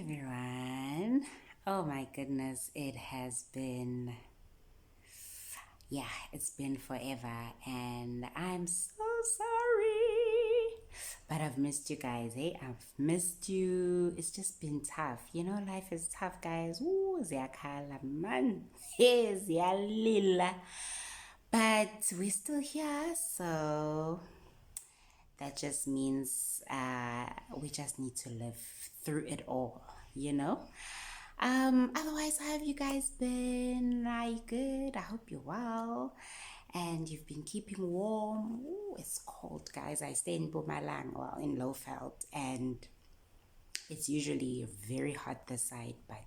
everyone. Oh my goodness, it's been forever, and I'm so sorry. But I've missed you guys, hey? I've missed you. It's just been tough. Life is tough, guys. Ooh, ziyakhala, man. Hey, ziyalila. But we're still here, so that just means we just need to live through it all, you know? Otherwise, how have you guys been? Are you good? I hope you're well. And you've been keeping warm. Ooh, it's cold, guys. I stay in Bumalang, well, in Lowveld, and it's usually very hot this side, but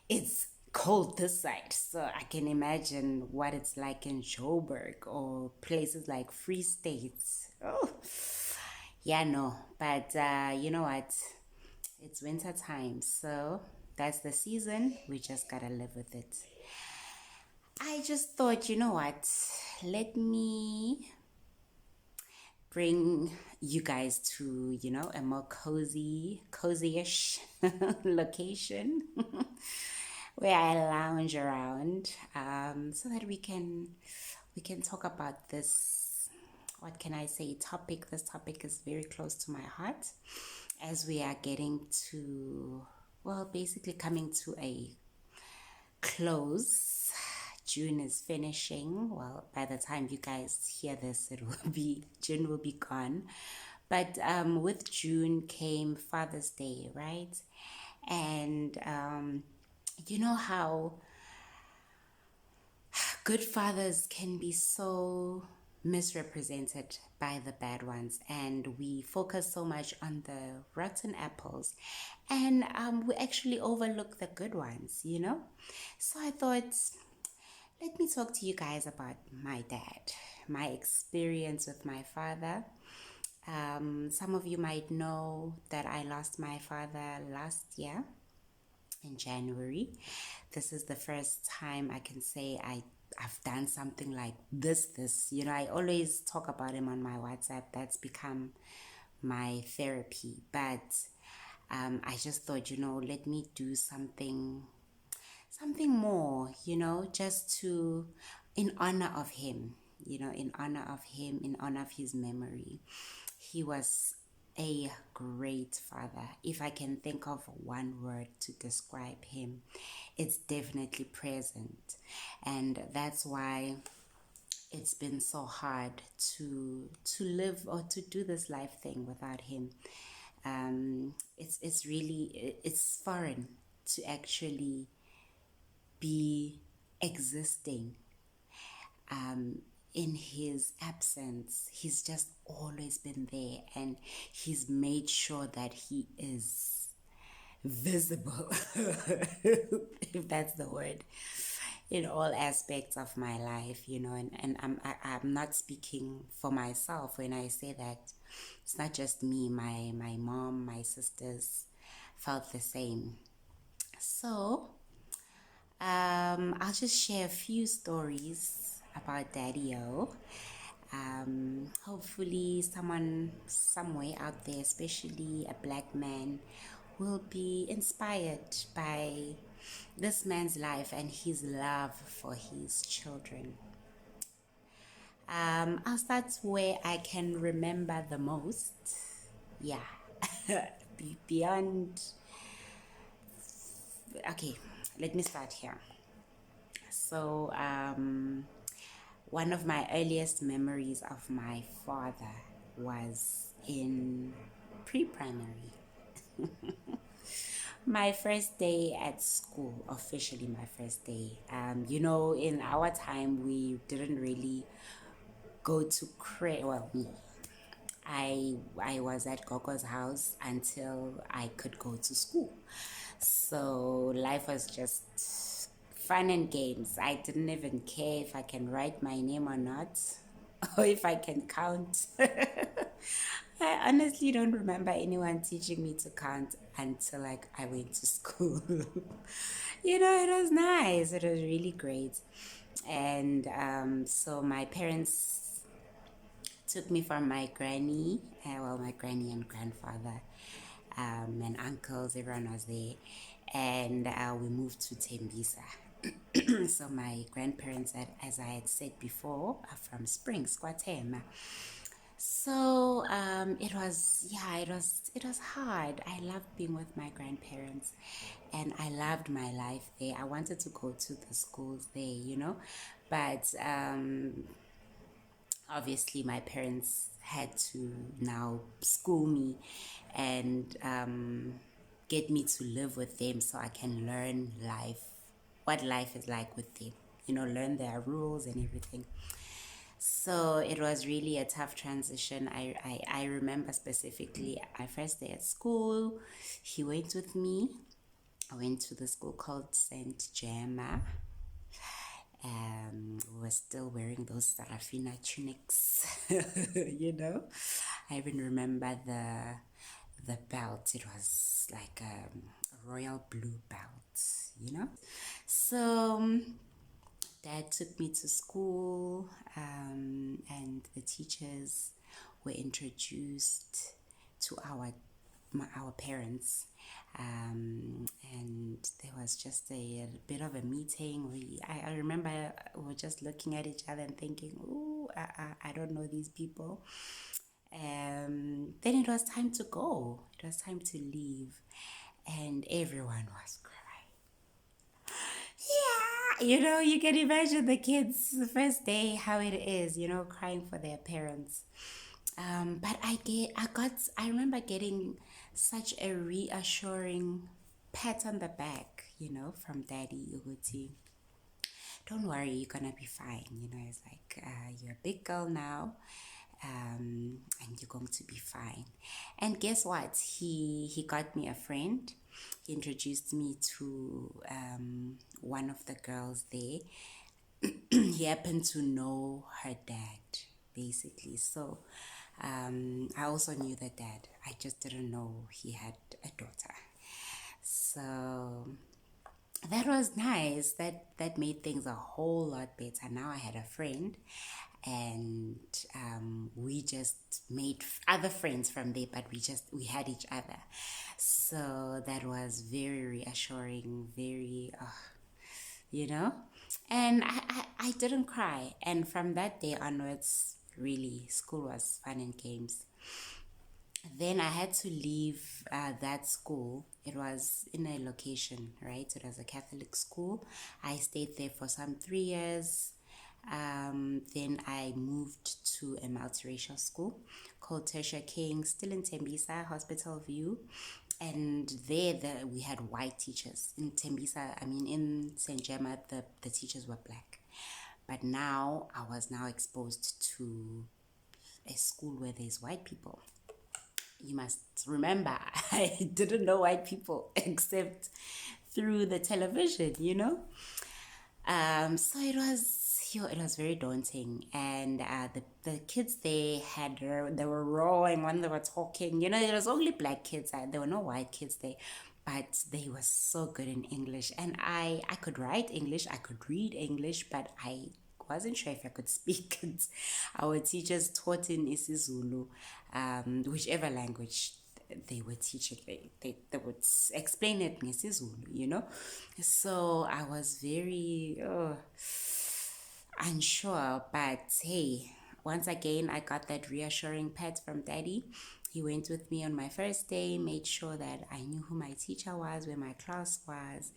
it's cold this side. So I can imagine what it's like in Joburg or places like Free States. Oh, yeah, no. But you know what? It's winter time, so that's the season. We just gotta live with it. I just thought, you know what? Let me bring you guys to, a more cozy-ish location where I lounge around, so that we can talk about this. What can I say? Topic. This topic is very close to my heart, as we are getting to, well, basically coming to a close. June is finishing. Well, by the time you guys hear this, June will be gone. But with June came Father's Day, right? And you know how good fathers can be so misrepresented by the bad ones, and we focus so much on the rotten apples, and we actually overlook the good ones. So I thought, let me talk to you guys about my dad, my experience with my father. Some of you might know that I lost my father last year in January. This is the first time I can say I've done something like this. I always talk about him on my WhatsApp. That's become my therapy. But I just thought, let me do something more, just to, in honor of him, in honor of his memory. He was a great father. If I can think of one word to describe him, it's definitely present. And that's why it's been so hard to live or to do this life thing without him. It's foreign to actually be existing in his absence. He's just always been there, and he's made sure that he is visible, if that's the word, in all aspects of my life, and I'm not speaking for myself when I say that. It's not just me. My mom, my sisters felt the same. So I'll just share a few stories about Daddy-O. Hopefully someone somewhere out there, especially a black man, will be inspired by this man's life and his love for his children. I'll start where I can remember the most. Yeah. Beyond. Okay, let me start here. So, one of my earliest memories of my father was in pre-primary. My first day at school, officially my first day. In our time, we didn't really go to well, me. I was at Gogo's house until I could go to school. So life was just fun and games. I didn't even care if I can write my name or not, or if I can count. I honestly don't remember anyone teaching me to count until I went to school. It was nice. It was really great. And so my parents took me from my granny and grandfather and uncles, everyone was there. And we moved to Tembisa. So my grandparents, as I had said before, are from Springs, Kwatema. So it was, yeah, it was hard. I loved being with my grandparents, and I loved my life there. I wanted to go to the schools there, but obviously my parents had to now school me and get me to live with them so I can learn life, what life is like with them, learn their rules and everything. So it was really a tough transition. I remember specifically my first day at school. He went with me. I went to the school called St. Gemma. We were still wearing those Sarafina tunics, you know. I even remember the belt. It was like a royal blue belt. So Dad took me to school, and the teachers were introduced to our parents, and there was just a bit of a meeting. I remember we were just looking at each other and thinking, "Ooh, I don't know these people." Then it was time to go. It was time to leave, and everyone was crying. Yeah, you can imagine the kids the first day how it is, crying for their parents. But I remember getting such a reassuring pat on the back, from Daddy Uguti. Don't worry, you're gonna be fine. It's like you're a big girl now, and you're going to be fine. And guess what? He got me a friend. He introduced me to one of the girls there. He happened to know her dad, basically. So I also knew the dad. I just didn't know he had a daughter. So that was nice. That made things a whole lot better. Now I had a friend, and we just made other friends from there. But we had each other. So that was very reassuring. Very, you know, and I didn't cry. And from that day onwards, really, school was fun and games. Then I had to leave that school. It was in a location, right? It was a Catholic school. I stayed there for some 3 years. Then I moved to a multiracial school called Tata King, still in Tembisa, Hospital View. And there we had white teachers. In Tembisa, I mean, in St. Gemma, the teachers were black. But now I was now exposed to a school where there's white people. You must remember, I didn't know white people except through the television. So it was very daunting, and the kids they were rowing when they were talking. There was only black kids. There were no white kids there, but they were so good in English, and I could write English, I could read English, but I wasn't sure if I could speak it. Our teachers taught in isiZulu, whichever language they were teaching, they would explain it in isiZulu. So I was very unsure, but hey, once again I got that reassuring pat from Daddy. He went with me on my first day, made sure that I knew who my teacher was, where my class was,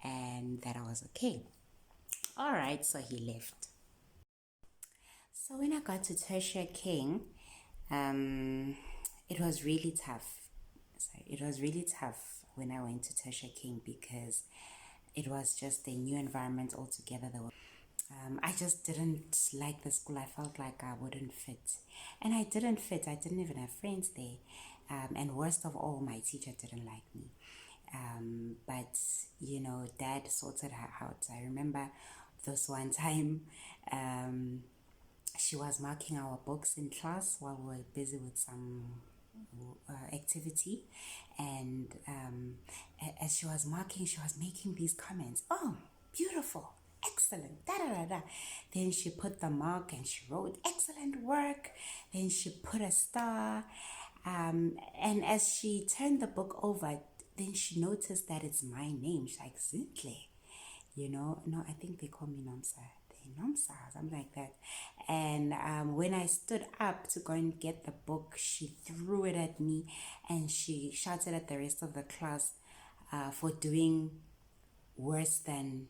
and that I was okay. All right, so he left. So when I got to Tertia King, um, it was really tough. Sorry, it was really tough when I went to Tertia King because it was just a new environment altogether. I just didn't like the school. I felt like I wouldn't fit. And I didn't fit. I didn't even have friends there. And worst of all, my teacher didn't like me. But, Dad sorted her out. I remember this one time, she was marking our books in class while we were busy with some activity, and as she was marking, she was making these comments. Oh, beautiful, excellent, da da da da. Then she put the mark and she wrote excellent work. Then she put a star. And as she turned the book over, then she noticed that it's my name. She's like, Zintle. No, I think they call me Nomsa. Nomsa, something like that. And when I stood up to go and get the book, she threw it at me and she shouted at the rest of the class for doing worse than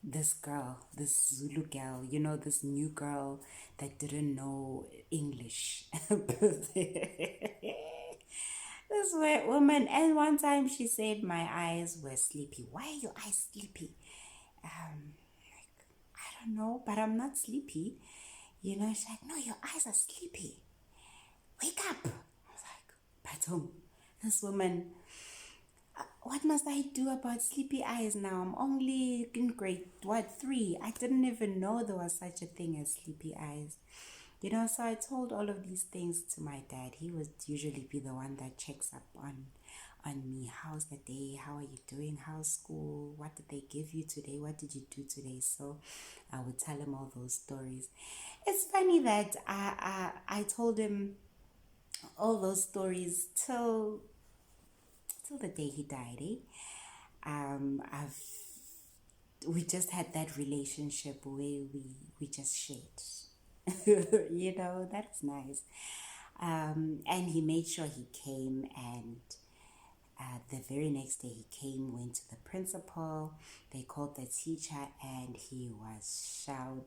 this girl, this Zulu girl, this new girl that didn't know English. This woman, and one time she said my eyes were sleepy. Why are your eyes sleepy? I don't know, but I'm not sleepy. She's like, no, your eyes are sleepy. Wake up. I was like, but this woman, what must I do about sleepy eyes now? I'm only in grade, 3? I didn't even know there was such a thing as sleepy eyes. So I told all of these things to my dad. He would usually be the one that checks up on me. How's the day? How are you doing? How's school? What did they give you today? What did you do today? So I would tell him all those stories. It's funny that I told him all those stories till the day he died. I've we just had that relationship where we just shared. That's nice. And he made sure he came, and the very next day he came, went to the principal, they called the teacher, and he was shouting.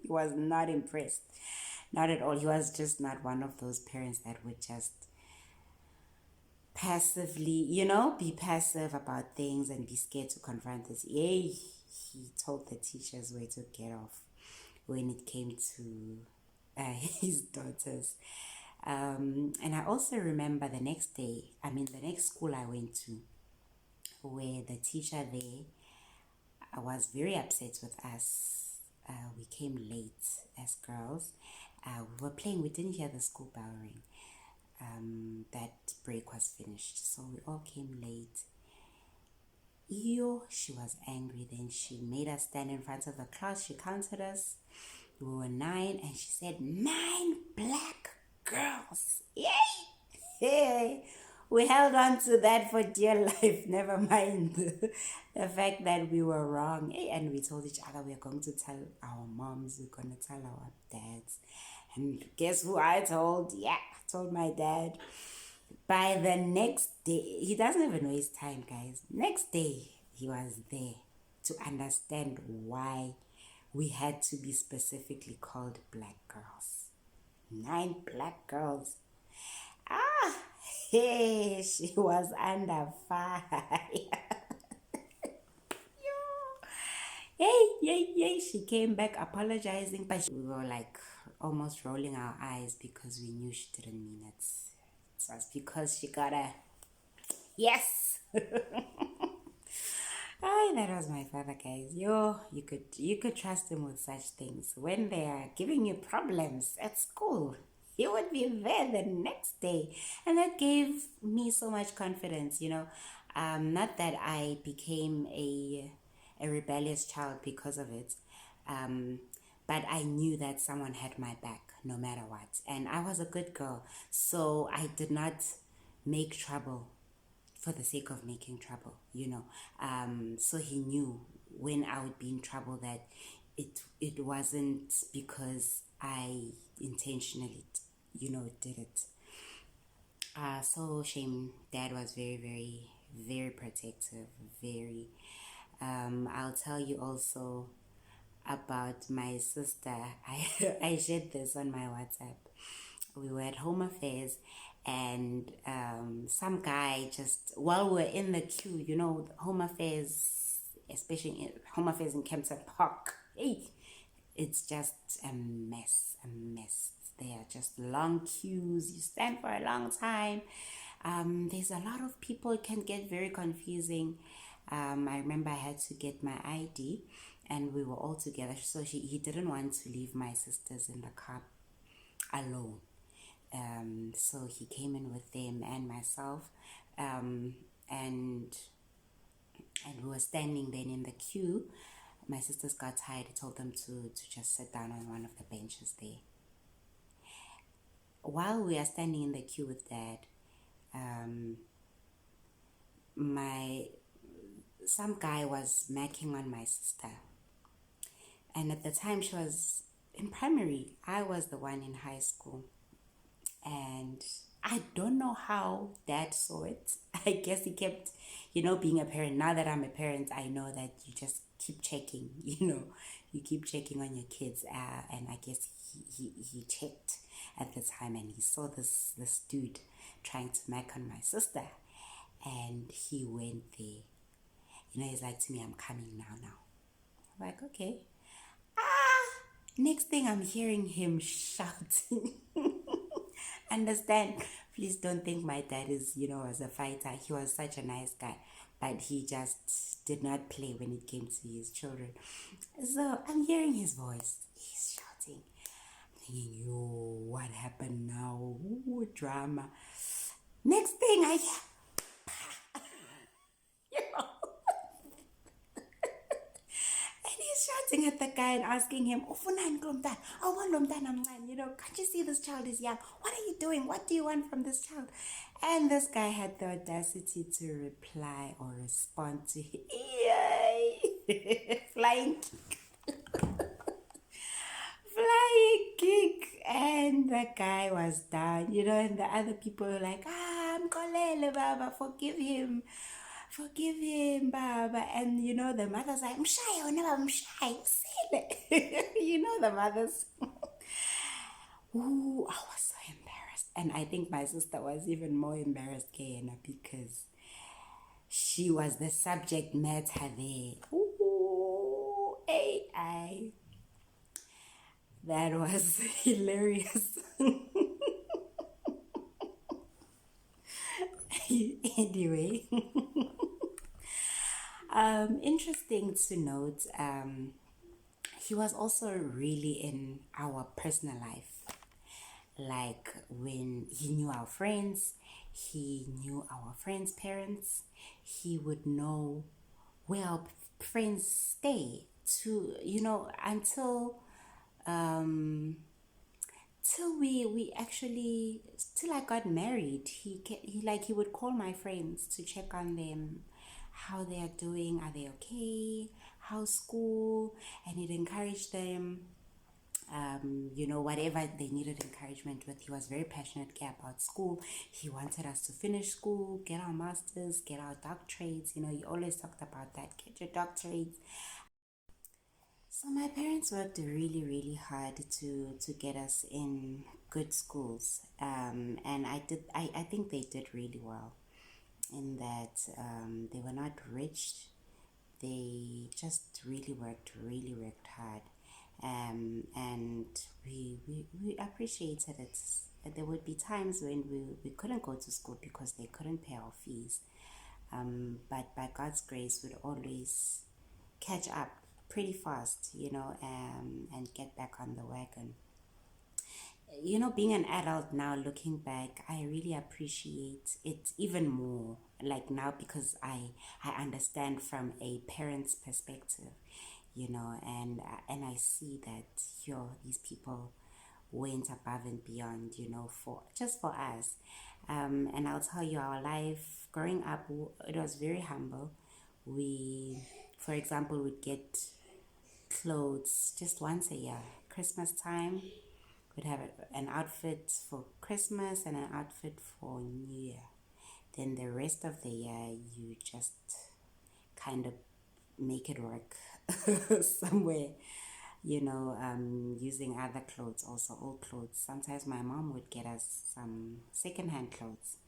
He was not impressed. Not at all. He was just not one of those parents that would just passively, be passive about things and be scared to confront this. Yay, he told the teachers where to get off when it came to his daughters. And I also remember the next school I went to, where the teacher there was very upset with us. We came late as girls. We were playing, we didn't hear the school bell ring. That break was finished, so we all came late. She was angry. Then she made us stand in front of the class. She counted us. We were 9, and she said, 9 black girls. Yay! Hey, we held on to that for dear life. Never mind the fact that we were wrong. Hey, and we told each other we're going to tell our moms, we're going to tell our dads. And guess who I told? Yeah, I told my dad. By the next day, he doesn't even know his time, guys. Next day, he was there to understand why we had to be specifically called black girls. 9 black girls. Hey, she was under fire. Yay. She came back apologizing, but we were like almost rolling our eyes because we knew she didn't mean it. It was because she got a yes. That was my father, guys. You could trust him with such things. When they are giving you problems at school, he would be there the next day. And that gave me so much confidence, not that I became a rebellious child because of it. But I knew that someone had my back no matter what. And I was a good girl. So I did not make trouble for the sake of making trouble. So he knew when I would be in trouble that it wasn't because I intentionally, did it. So shame. Dad was very, very, very protective. Very. I'll tell you also about my sister. I shared this on my WhatsApp. We were at Home Affairs, and some guy just, while we were in the queue, Home Affairs, especially Home Affairs in Kempton Park, hey, it's just a mess. There are just long queues. You stand for a long time. There's a lot of people. It can get very confusing. I remember I had to get my ID, and we were all together. So he didn't want to leave my sisters in the car alone. So he came in with them and myself, and we were standing then in the queue. My sisters got tired. I told them to just sit down on one of the benches there. while we are standing in the queue with dad, um, my some guy was macking on my sister, and at the time she was in primary. I was the one in high school, and I don't know how dad saw it. I guess he kept, being a parent. Now that I'm a parent, I know that you just keep checking, you keep checking on your kids. And I guess he checked at the time, and he saw this dude trying to mac on my sister. And he went there. He's like to me, I'm coming now. I'm like, okay. Next thing I'm hearing him shouting. Understand, please don't think my dad was a fighter. He was such a nice guy, but he just did not play when it came to his children. So I'm hearing his voice. He's shouting. I'm thinking, yo, what happened now? Ooh, drama. Next thing I hear, and he's shouting at the guy and asking him, "Ufunani kulo mntana? Awubona lo mntana mncane, can't you see this child is young? What are you doing? What do you want from this child?" And this guy had the audacity to reply or respond to him. Yay! Flying kick. And the guy was down, and the other people were like, Mkolele, Baba, forgive him, Baba. And the mother's like, Mshai, never Mshai, the mothers. Ooh, I was so embarrassed. And I think my sister was even more embarrassed, Kayana, because she was the subject matter there. Ooh, AI. That was hilarious. Anyway, interesting to note, he was also really in our personal life. Like when he knew our friends, he knew our friends' parents, he would know where our friends stay to, until till we actually till I got married. He would call my friends to check on them, how they are doing, are they okay, how's school, and he'd encourage them, whatever they needed encouragement with. He was very passionate about school. He wanted us to finish school, get our masters, get our doctorates. He always talked about that, get your doctorates. So my parents worked really, really hard to get us in good schools, and I think they did really well in that they were not rich. They just really worked hard, and we appreciated it. There would be times when we couldn't go to school because they couldn't pay our fees, but by God's grace, we'd always catch up pretty fast, and get back on the wagon. Being an adult now, looking back, I really appreciate it even more. Like now, because I understand from a parent's perspective, and I see that these people went above and beyond, for us. And I'll tell you, our life growing up, it was very humble. We, for example, would get clothes just once a year. Christmas time, we'd have an outfit for Christmas and an outfit for New Year. Then the rest of the year, you just kind of make it work somewhere, using other clothes, also old clothes. Sometimes my mom would get us some secondhand clothes,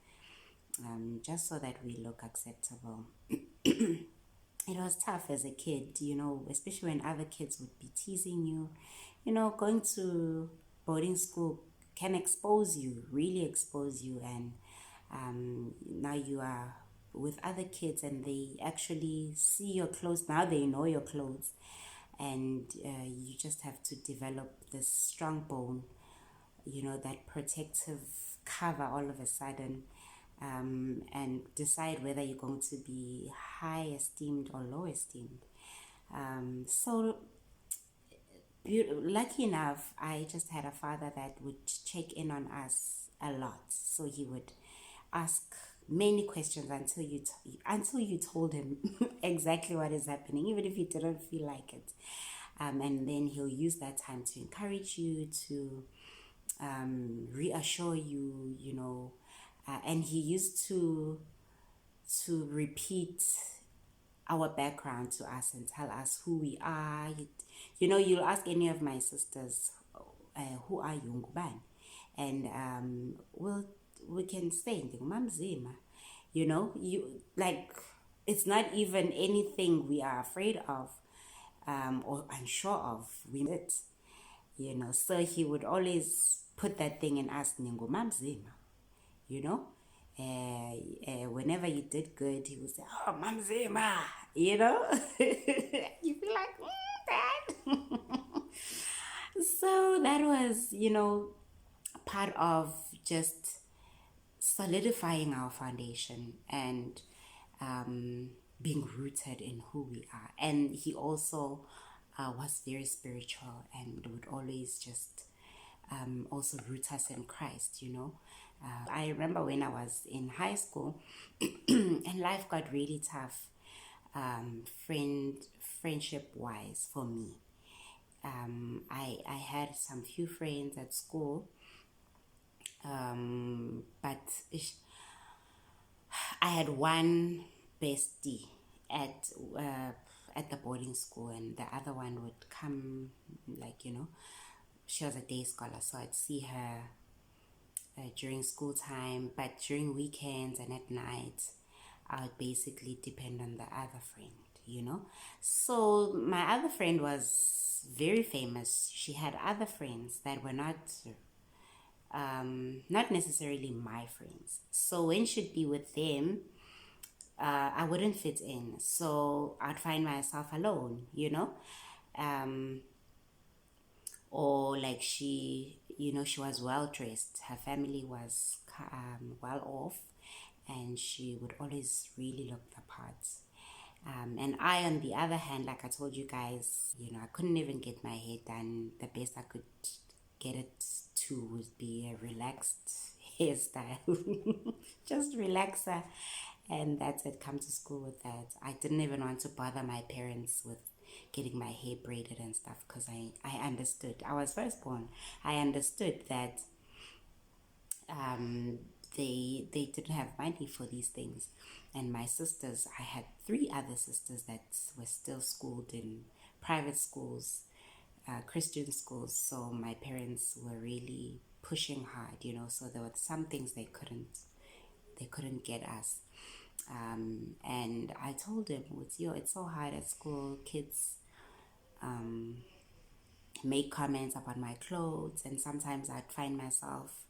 just so that we look acceptable. It was tough as a kid, especially when other kids would be teasing you. Going to boarding school can expose you, really expose you, and now you are with other kids and they actually see your clothes. Now they know your clothes, and you just have to develop this strong bone, that protective cover all of a sudden, and decide whether you're going to be high esteemed or low esteemed. So lucky enough, I just had a father that would check in on us a lot. So he would ask many questions until you told him exactly what is happening, even if you didn't feel like it. And then he'll use that time to encourage you, to reassure you, and he used to repeat our background to us and tell us who we are. You'll ask any of my sisters, who are you, ngubani? And we can say, "Ngumamzima." You like, it's not even anything we are afraid of, or unsure of. We it, So he would always put that thing in us, "Ngumamzima," you know. Whenever you did good, he would say, "Oh, Mamzima," You feel like, Dad. So that was, part of just solidifying our foundation and being rooted in who we are. And he also was very spiritual and would always just also root us in Christ, I remember when I was in high school and life got really tough, friendship wise for me. I had some few friends at school, but I had one bestie at at the boarding school, and the other one would come, like, she was a day scholar, so I'd see her during school time, but during weekends and at night, I would basically depend on the other friend. So my other friend was very famous. She had other friends that were not necessarily my friends. So when she'd be with them, I wouldn't fit in. So I'd find myself alone. Or like she was well dressed. Her family was well off, and she would always really look the part. And I, on the other hand, like I told you guys, I couldn't even get my hair done. The best I could get it to would be a relaxed hairstyle, just relaxer, and that's it. Come to school with that. I didn't even want to bother my parents with getting my hair braided and stuff, because I understood. I was first born. I understood that they didn't have money for these things. And my sisters, I had three other sisters that were still schooled in private schools, Christian schools. So my parents were really pushing hard, so there were some things they couldn't get us. And I told them, it's so hard at school. Kids make comments about my clothes, and sometimes I'd find myself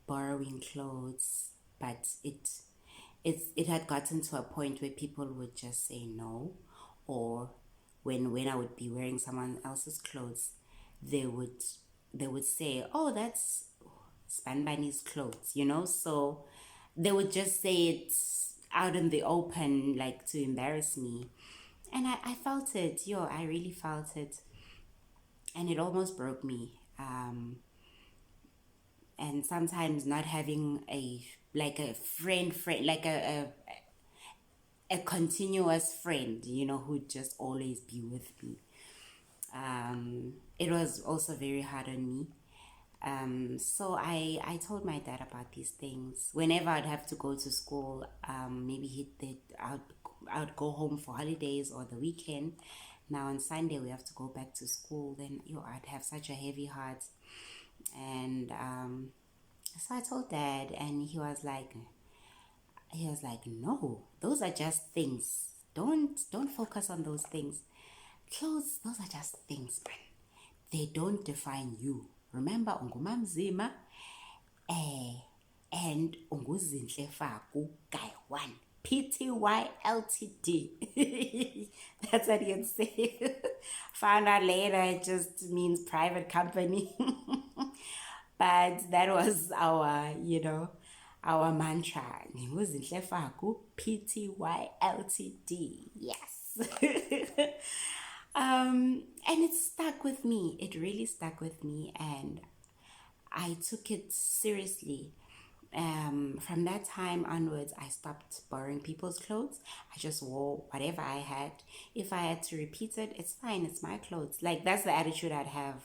borrowing clothes, but it had gotten to a point where people would just say no, or when I would be wearing someone else's clothes, they would say, "Oh, that's Spanbani's clothes," So they would just say it out in the open, like, to embarrass me. And I felt it, I really felt it, and it almost broke me. And sometimes not having a friend, like a continuous friend, who'd just always be with me. It was also very hard on me. So I told my dad about these things. Whenever I'd have to go to school, maybe I'd go home for holidays or the weekend. Now on Sunday we have to go back to school. Then I'd have such a heavy heart, and so I told Dad, and he was like, "No, those are just things. Don't focus on those things. Clothes, those are just things, man. They don't define you. Remember, ungumamzima, and unguzinhle faku guy one. PTY Ltd." That's what he'd say. Found out later it just means private company. But that was our mantra. Nguzinhle faku, PTY Ltd. Yes. And it stuck with me. It really stuck with me, and I took it seriously. From that time onwards, I stopped borrowing people's clothes. I just wore whatever I had. If I had to repeat it, it's fine. It's my clothes. Like, that's the attitude I'd have.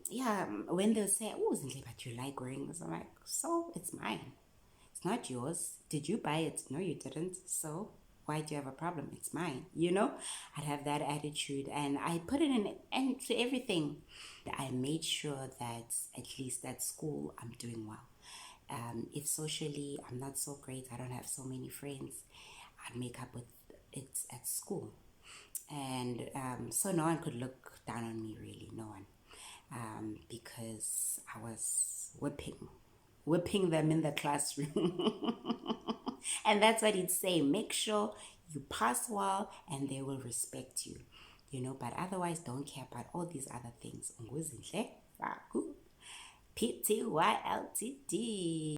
Yeah, when they'll say, "Oh, Zinhle, but you like wearing this," I'm like, "So it's mine. It's not yours. Did you buy it? No, you didn't. So why do you have a problem? It's mine." I'd have that attitude, and I put it in into everything. I made sure that at least at school I'm doing well. If socially I'm not so great, I don't have so many friends, I'd make up with it at school. And so no one could look down on me, really, no one, because I was whipping them in the classroom. And that's what he'd say: make sure you pass well and they will respect you, but otherwise don't care about all these other things. Unguzinhle, Faku, PTYLTD.